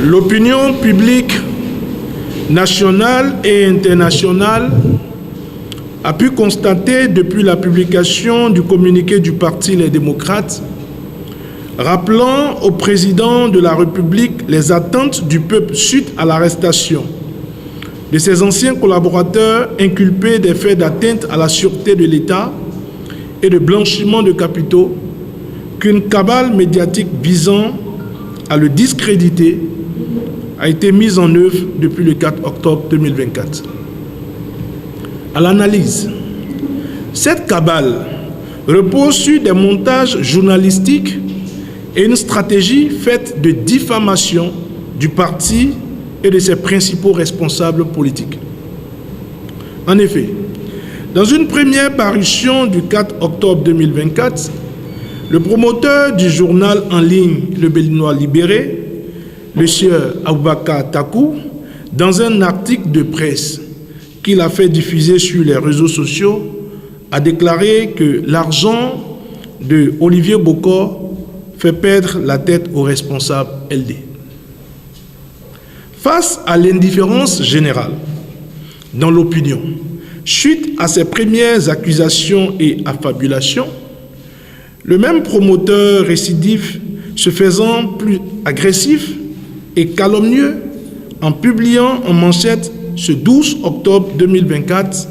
L'opinion publique nationale et internationale a pu constater depuis la publication du communiqué du Parti Les Démocrates rappelant au président de la République les attentes du peuple suite à l'arrestation de ses anciens collaborateurs inculpés des faits d'atteinte à la sûreté de l'État et de blanchiment de capitaux, qu'une cabale médiatique visant à le discréditer a été mise en œuvre depuis le 4 octobre 2024. À l'analyse, cette cabale repose sur des montages journalistiques et une stratégie faite de diffamation du parti et de ses principaux responsables politiques. En effet, dans une première parution du 4 octobre 2024, le promoteur du journal en ligne Le Béninois Libéré, M. Aboubakar Takou, dans un article de presse qu'il a fait diffuser sur les réseaux sociaux, a déclaré que l'argent de Olivier Bokor fait perdre la tête aux responsables LD. Face à l'indifférence générale dans l'opinion, suite à ces premières accusations et affabulations, le même promoteur récidif se faisant plus agressif et calomnieux en publiant en manchette ce 12 octobre 2024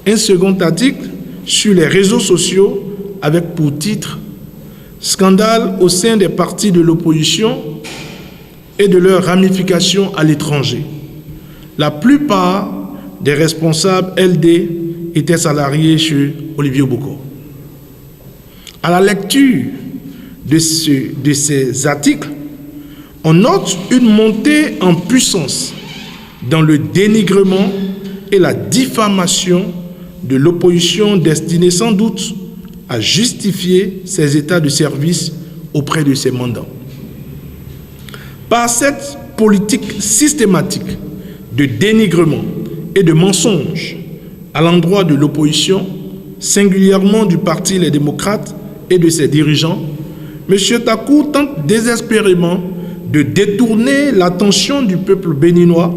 un second article sur les réseaux sociaux avec pour titre « Scandale au sein des partis de l'opposition et de leurs ramifications à l'étranger ». La plupart des responsables LD étaient salariés chez Olivier Bokor. À la lecture de ces articles, on note une montée en puissance dans le dénigrement et la diffamation de l'opposition destinée sans doute à justifier ses états de service auprès de ses mandants. Par cette politique systématique de dénigrement et de mensonges à l'endroit de l'opposition, singulièrement du Parti Les Démocrates et de ses dirigeants, M. Takou tente désespérément de détourner l'attention du peuple béninois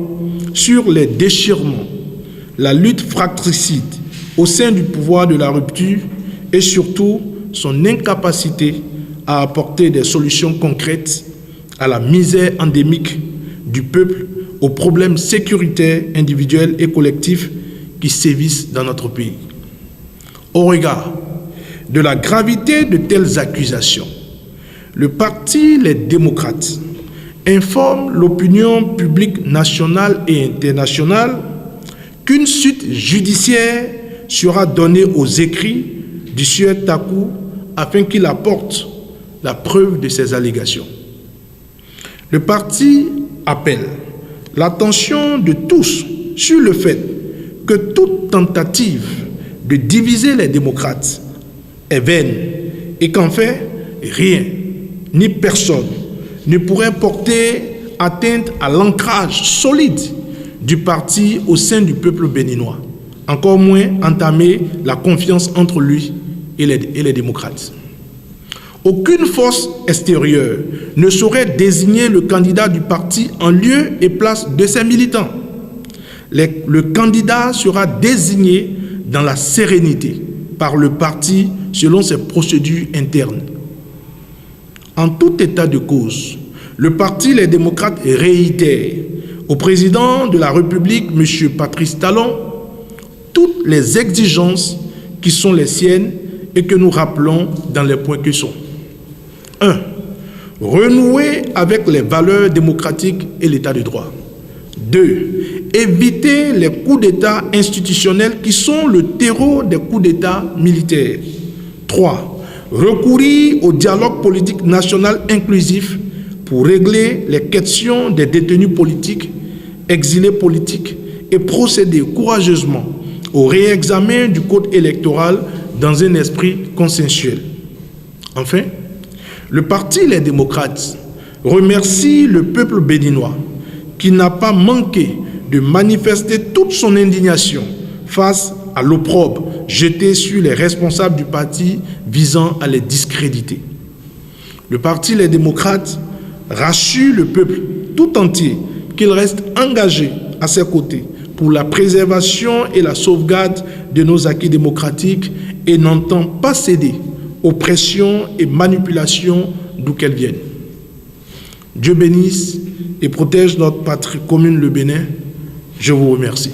sur les déchirements, la lutte fratricide au sein du pouvoir de la rupture et surtout son incapacité à apporter des solutions concrètes à la misère endémique du peuple, aux problèmes sécuritaires individuels et collectifs qui sévissent dans notre pays. Au regard de la gravité de telles accusations, le Parti Les Démocrates informe l'opinion publique nationale et internationale qu'une suite judiciaire sera donnée aux écrits du sieur Takou afin qu'il apporte la preuve de ces allégations. Le parti appelle l'attention de tous sur le fait que toute tentative de diviser les démocrates est vaine et qu'en fait, rien ni personne ne pourrait porter atteinte à l'ancrage solide du parti au sein du peuple béninois, encore moins entamer la confiance entre lui et les démocrates. Aucune force extérieure ne saurait désigner le candidat du parti en lieu et place de ses militants. Le candidat sera désigné dans la sérénité par le parti selon ses procédures internes. En tout état de cause, le Parti Les Démocrates réitère au président de la République, M. Patrice Talon, toutes les exigences qui sont les siennes et que nous rappelons dans les points que sont. 1. Renouer avec les valeurs démocratiques et l'état de droit. 2. Éviter les coups d'État institutionnels qui sont le terreau des coups d'État militaires. 3. Recourir au dialogue politique national inclusif pour régler les questions des détenus politiques, exilés politiques et procéder courageusement au réexamen du code électoral dans un esprit consensuel. Enfin, le Parti Les Démocrates remercie le peuple béninois qui n'a pas manqué de manifester toute son indignation face à l'opprobre jeté sur les responsables du parti visant à les discréditer. Le Parti Les Démocrates rassure le peuple tout entier qu'il reste engagé à ses côtés pour la préservation et la sauvegarde de nos acquis démocratiques et n'entend pas céder aux pressions et manipulations d'où qu'elles viennent. Dieu bénisse et protège notre patrie commune, le Bénin. Je vous remercie.